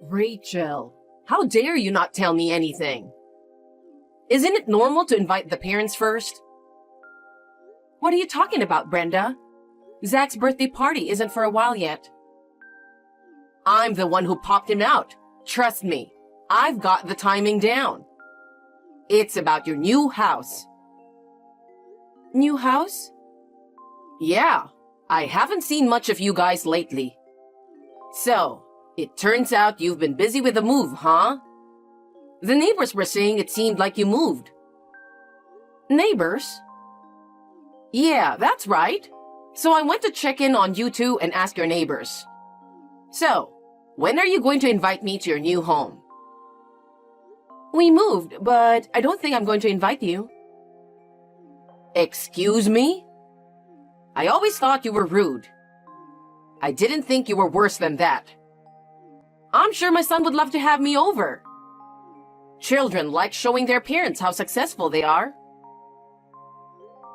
Rachel, how dare you not tell me anything? Isn't it normal to invite the parents first? What are you talking about, Brenda? Zach's birthday party isn't for a while yet. I'm the one who popped him out. Trust me, I've got the timing down. It's about your new house. New house? Yeah, I haven't seen much of you guys lately. So, it turns out you've been busy with the move, huh? The neighbors were saying it seemed like you moved. Neighbors? Yeah, that's right. So I went to check in on you two and ask your neighbors. So, when are you going to invite me to your new home? We moved, but I don't think I'm going to invite you. Excuse me? I always thought you were rude. I didn't think you were worse than that. I'm sure my son would love to have me over. Children like showing their parents how successful they are.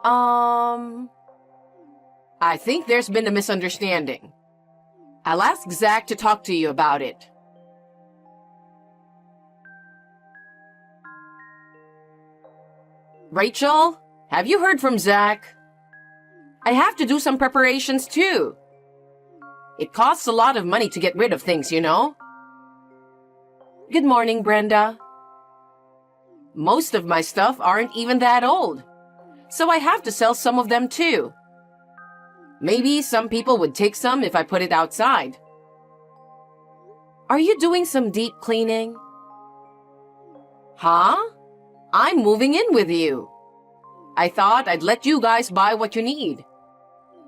I think there's been a misunderstanding. I'll ask Zach to talk to you about it. Rachel, have you heard from Zach? I have to do some preparations too. It costs a lot of money to get rid of things, you know? Good morning, Brenda. Most of my stuff aren't even that old, so I have to sell some of them too. Maybe some people would take some if I put it outside. Are you doing some deep cleaning? Huh? I'm moving in with you. I thought I'd let you guys buy what you need.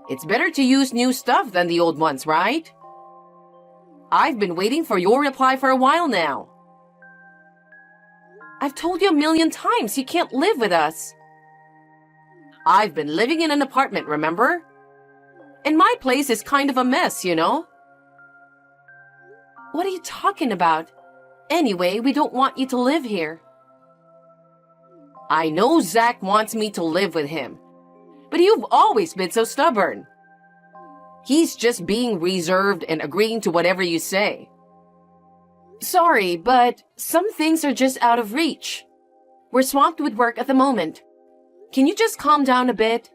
It's better to use new stuff than the old ones, right? I've been waiting for your reply for a while now. I've told you a million times you can't live with us. I've been living in an apartment, remember? And my place is kind of a mess, you know? What are you talking about? Anyway, we don't want you to live here. I know Zach wants me to live with him, but you've always been so stubborn. He's just being reserved and agreeing to whatever you say. Sorry, but some things are just out of reach. We're swamped with work at the moment. Can you just calm down a bit?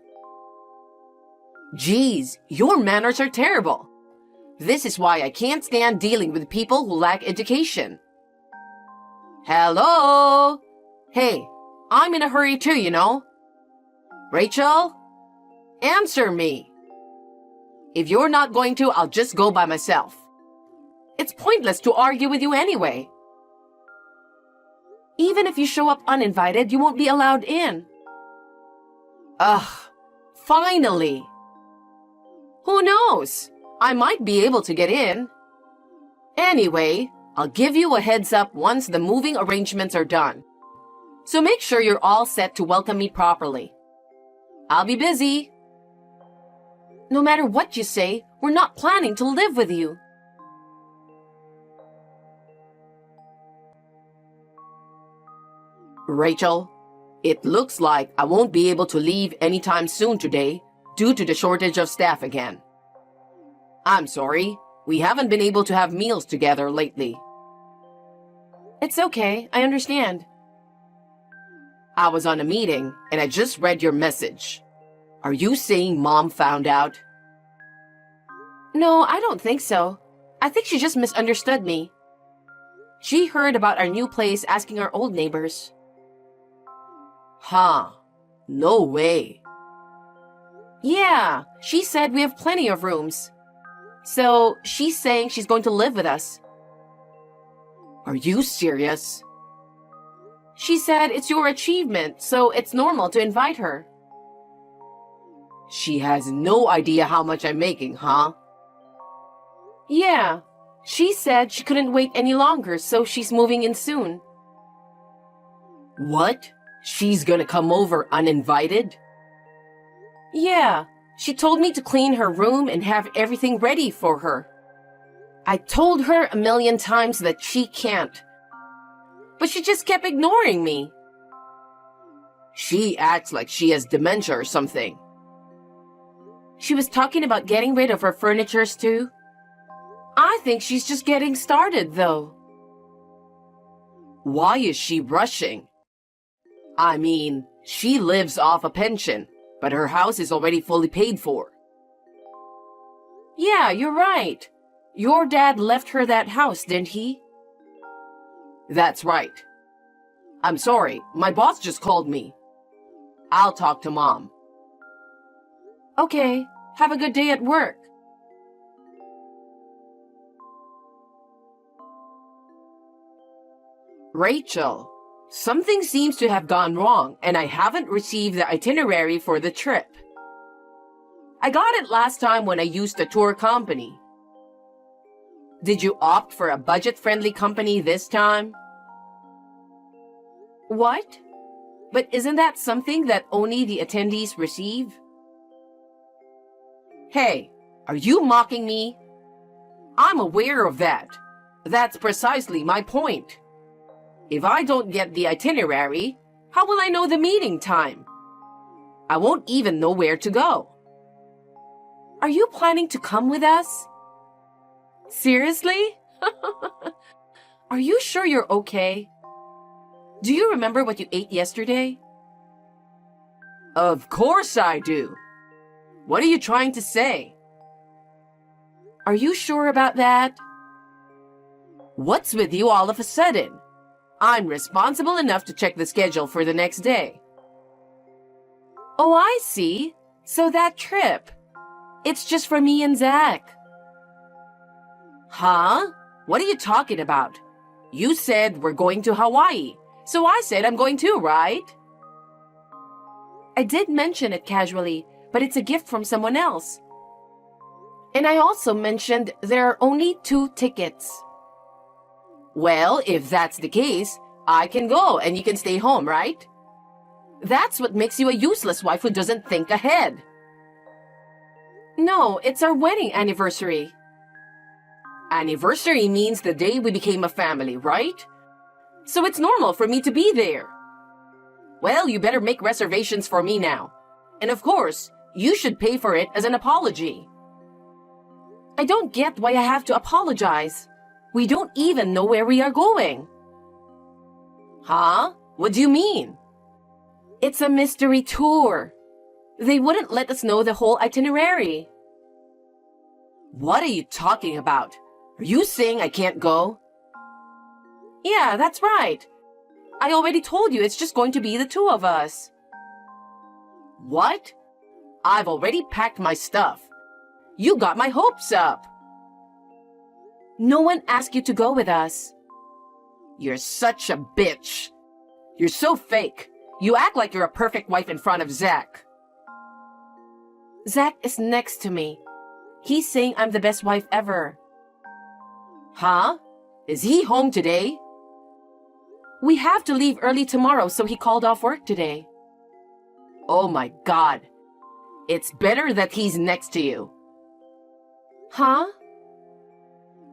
Geez, your manners are terrible. This is why I can't stand dealing with people who lack education. Hello? Hey, I'm in a hurry too, you know. Rachel? Answer me. If you're not going to, I'll just go by myself. It's pointless to argue with you anyway. Even if you show up uninvited, you won't be allowed in. Ugh, finally. Who knows? I might be able to get in. Anyway, I'll give you a heads up once the moving arrangements are done. So make sure you're all set to welcome me properly. I'll be busy. No matter what you say, we're not planning to live with you. Rachel, it looks like I won't be able to leave anytime soon today due to the shortage of staff again. I'm sorry, we haven't been able to have meals together lately. It's okay, I understand. I was on a meeting and I just read your message. Are you saying Mom found out? No, I don't think so. I think she just misunderstood me. She heard about our new place asking our old neighbors. Huh, no way. Yeah, she said we have plenty of rooms. So she's saying she's going to live with us. Are you serious? She said it's your achievement, so it's normal to invite her. She has no idea how much I'm making, huh? Yeah, she said she couldn't wait any longer, so she's moving in soon. What? She's gonna come over uninvited? Yeah, she told me to clean her room and have everything ready for her. I told her a million times that she can't. But she just kept ignoring me. She acts like she has dementia or something. She was talking about getting rid of her furnitures too. I think she's just getting started, though. Why is she rushing? I mean, she lives off a pension, but her house is already fully paid for. Yeah, you're right. Your dad left her that house, didn't he? That's right. I'm sorry, my boss just called me. I'll talk to Mom. Okay, have a good day at work. Rachel, something seems to have gone wrong and I haven't received the itinerary for the trip. I got it last time when I used the tour company. Did you opt for a budget-friendly company this time? What? But isn't that something that only the attendees receive? Hey, are you mocking me? I'm aware of that. That's precisely my point. If I don't get the itinerary, how will I know the meeting time? I won't even know where to go. Are you planning to come with us? Seriously? Are you sure you're okay? Do you remember what you ate yesterday? Of course I do. What are you trying to say? Are you sure about that? What's with you all of a sudden? I'm responsible enough to check the schedule for the next day. Oh, I see. So that trip. It's just for me and Zach. Huh? What are you talking about? You said we're going to Hawaii, so I said I'm going too, right? I did mention it casually, but it's a gift from someone else. And I also mentioned there are only 2 tickets. Well, if that's the case, I can go and you can stay home, right? That's what makes you a useless wife who doesn't think ahead. No, it's our wedding anniversary. Anniversary means the day we became a family, right? So it's normal for me to be there. Well, you better make reservations for me now. And of course, you should pay for it as an apology. I don't get why I have to apologize. We don't even know where we are going. Huh? What do you mean? It's a mystery tour. They wouldn't let us know the whole itinerary. What are you talking about? Are you saying I can't go? Yeah, that's right. I already told you it's just going to be the 2 of us. What? I've already packed my stuff. You got my hopes up. No one asked you to go with us. You're such a bitch. You're so fake. You act like you're a perfect wife in front of Zach. Zach is next to me. He's saying I'm the best wife ever. Huh? Is he home today? We have to leave early tomorrow, so he called off work today. Oh my God. It's better that he's next to you. Huh?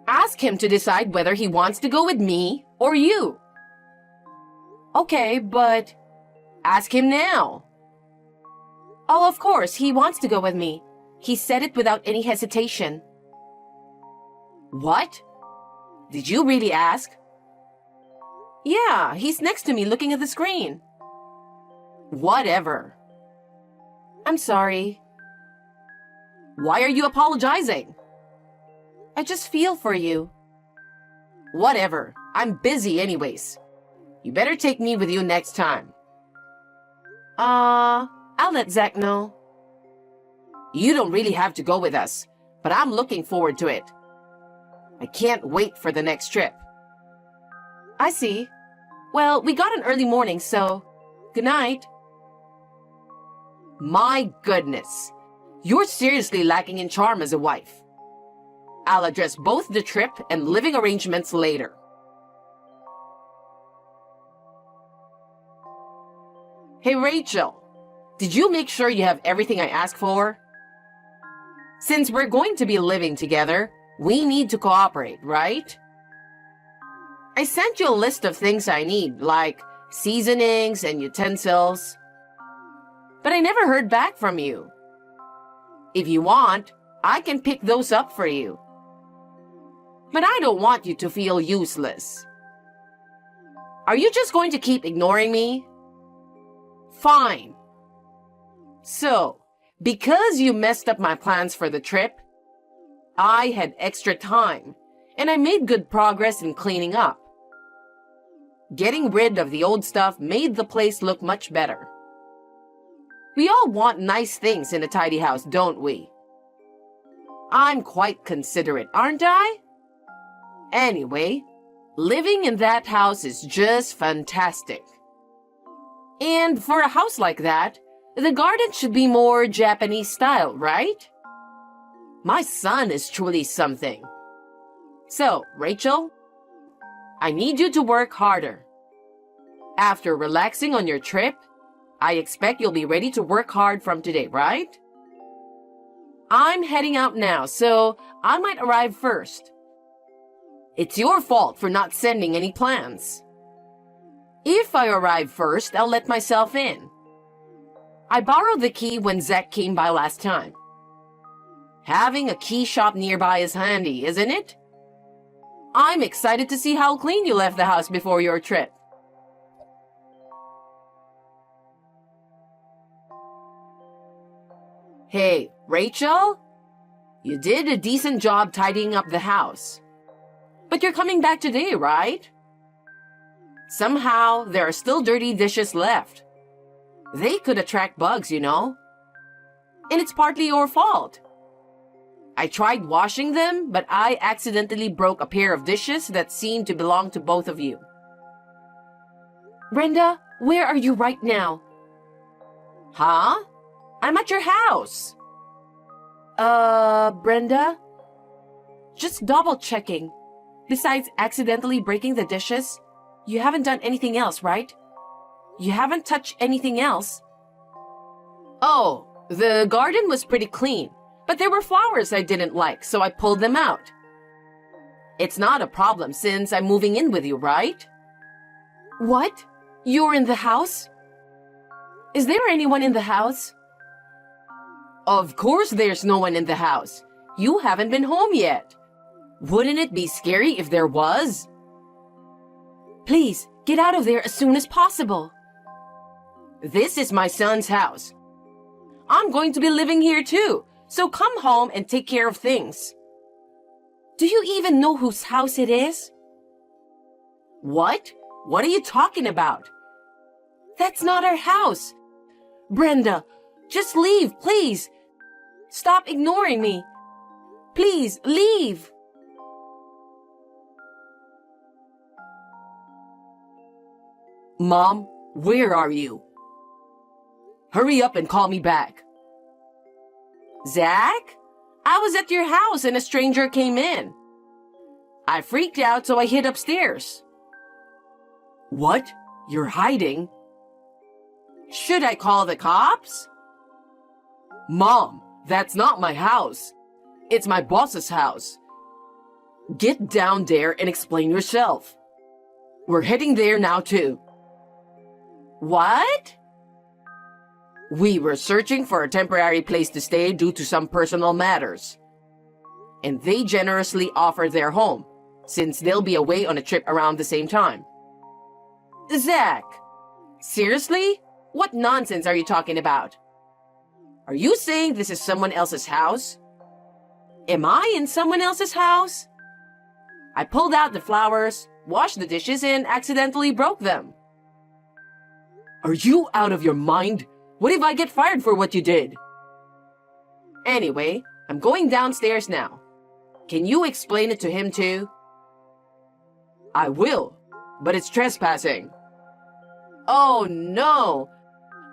Ask him to decide whether he wants to go with me or you. Okay, but ask him now. Oh, of course, he wants to go with me. He said it without any hesitation. What? Did you really ask? Yeah, he's next to me looking at the screen. Whatever. I'm sorry. Why are you apologizing? I just feel for you. Whatever. I'm busy anyways. You better take me with you next time. I'll let Zach know. You don't really have to go with us, but I'm looking forward to it. I can't wait for the next trip. I see. Well, we got an early morning, so good night. My goodness. You're seriously lacking in charm as a wife. I'll address both the trip and living arrangements later. Hey, Rachel. Did you make sure you have everything I asked for? Since we're going to be living together, we need to cooperate, right? I sent you a list of things I need, like seasonings and utensils. But I never heard back from you. If you want, I can pick those up for you. But I don't want you to feel useless. Are you just going to keep ignoring me? Fine. So, because you messed up my plans for the trip, I had extra time, and I made good progress in cleaning up. Getting rid of the old stuff made the place look much better. We all want nice things in a tidy house, don't we? I'm quite considerate, aren't I? Anyway, living in that house is just fantastic. And for a house like that, the garden should be more Japanese style, right? My son is truly something. So, Rachel, I need you to work harder. After relaxing on your trip, I expect you'll be ready to work hard from today, right? I'm heading out now, so I might arrive first. It's your fault for not sending any plans. If I arrive first, I'll let myself in. I borrowed the key when Zach came by last time. Having a key shop nearby is handy, isn't it? I'm excited to see how clean you left the house before your trip. Hey, Rachel? You did a decent job tidying up the house. But you're coming back today, right? Somehow, there are still dirty dishes left. They could attract bugs, you know. And it's partly your fault. I tried washing them, but I accidentally broke a pair of dishes that seemed to belong to both of you. Brenda, where are you right now? Huh? I'm at your house. Brenda? Just double checking. Besides accidentally breaking the dishes, you haven't done anything else, right? You haven't touched anything else? Oh, the garden was pretty clean, but there were flowers I didn't like, so I pulled them out. It's not a problem since I'm moving in with you, right? What? You're in the house? Is there anyone in the house? Of course there's no one in the house. You haven't been home yet. Wouldn't it be scary if there was? Please, get out of there as soon as possible. This is my son's house. I'm going to be living here too, so come home and take care of things. Do you even know whose house it is? What? What are you talking about? That's not our house. Brenda, just leave, please. Stop ignoring me. Please, leave. Mom, where are you? Hurry up and call me back. Zach? I was at your house and a stranger came in. I freaked out, so I hid upstairs. What? You're hiding? Should I call the cops? Mom, that's not my house. It's my boss's house. Get down there and explain yourself. We're heading there now too. What? We were searching for a temporary place to stay due to some personal matters. And they generously offered their home, since they'll be away on a trip around the same time. Zach, seriously? What nonsense are you talking about? Are you saying this is someone else's house? Am I in someone else's house? I pulled out the flowers, washed the dishes, and accidentally broke them. Are you out of your mind? What if I get fired for what you did? Anyway, I'm going downstairs now. Can you explain it to him too? I will, but it's trespassing. Oh no!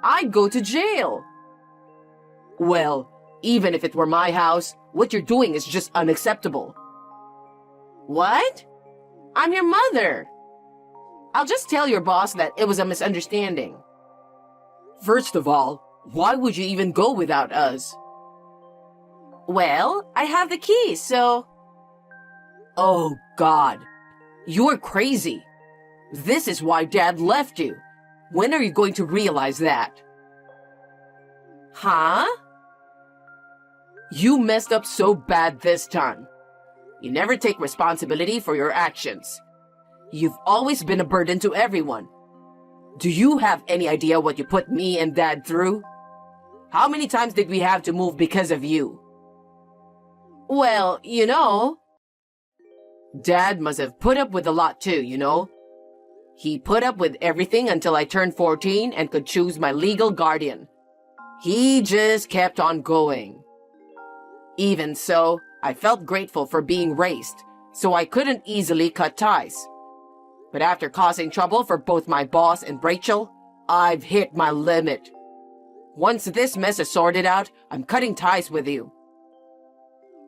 I'd go to jail. Well, even if it were my house, what you're doing is just unacceptable. What? I'm your mother. I'll just tell your boss that it was a misunderstanding. First of all, why would you even go without us? Well, I have the keys, so... Oh, God. You're crazy. This is why Dad left you. When are you going to realize that? Huh? You messed up so bad this time. You never take responsibility for your actions. You've always been a burden to everyone. Do you have any idea what you put me and Dad through? How many times did we have to move because of you? Well, Dad must have put up with a lot too. He put up with everything until I turned 14 and could choose my legal guardian. He just kept on going. Even so, I felt grateful for being raised, so I couldn't easily cut ties. But after causing trouble for both my boss and Rachel, I've hit my limit. Once this mess is sorted out, I'm cutting ties with you.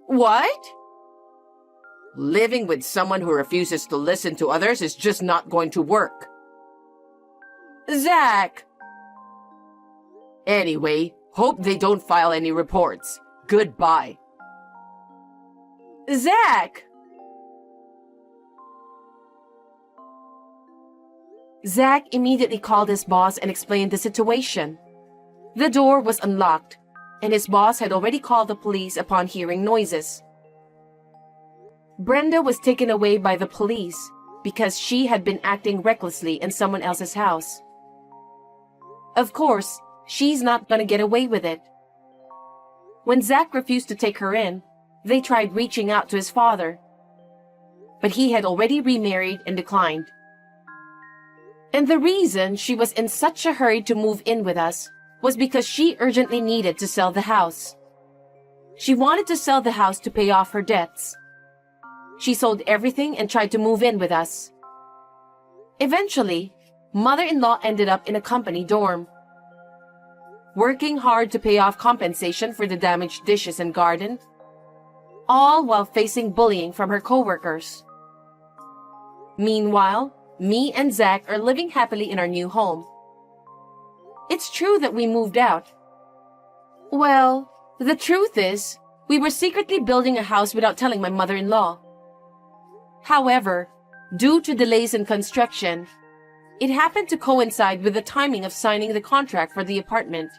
What? Living with someone who refuses to listen to others is just not going to work. Zach! Anyway, hope they don't file any reports. Goodbye. Zach! Zach immediately called his boss and explained the situation. The door was unlocked, and his boss had already called the police upon hearing noises. Brenda was taken away by the police because she had been acting recklessly in someone else's house. Of course, she's not gonna get away with it. When Zach refused to take her in, they tried reaching out to his father, but he had already remarried and declined. And the reason she was in such a hurry to move in with us was because she urgently needed to sell the house. She wanted to sell the house to pay off her debts. She sold everything and tried to move in with us. Eventually, mother-in-law ended up in a company dorm, working hard to pay off compensation for the damaged dishes and garden, all while facing bullying from her coworkers. Meanwhile, me and Zach are living happily in our new home. It's true that we moved out. Well, the truth is, we were secretly building a house without telling my mother-in-law. However, due to delays in construction, it happened to coincide with the timing of signing the contract for the apartment.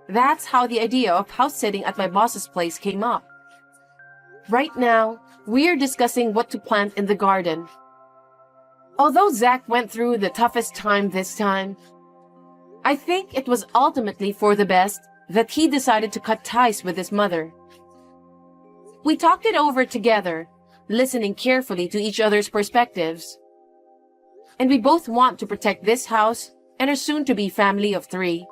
That's how the idea of house sitting at my boss's place came up. Right now, we're discussing what to plant in the garden. Although Zach went through the toughest time this time, I think it was ultimately for the best that he decided to cut ties with his mother. We talked it over together, listening carefully to each other's perspectives. And we both want to protect this house and our soon-to-be family of 3.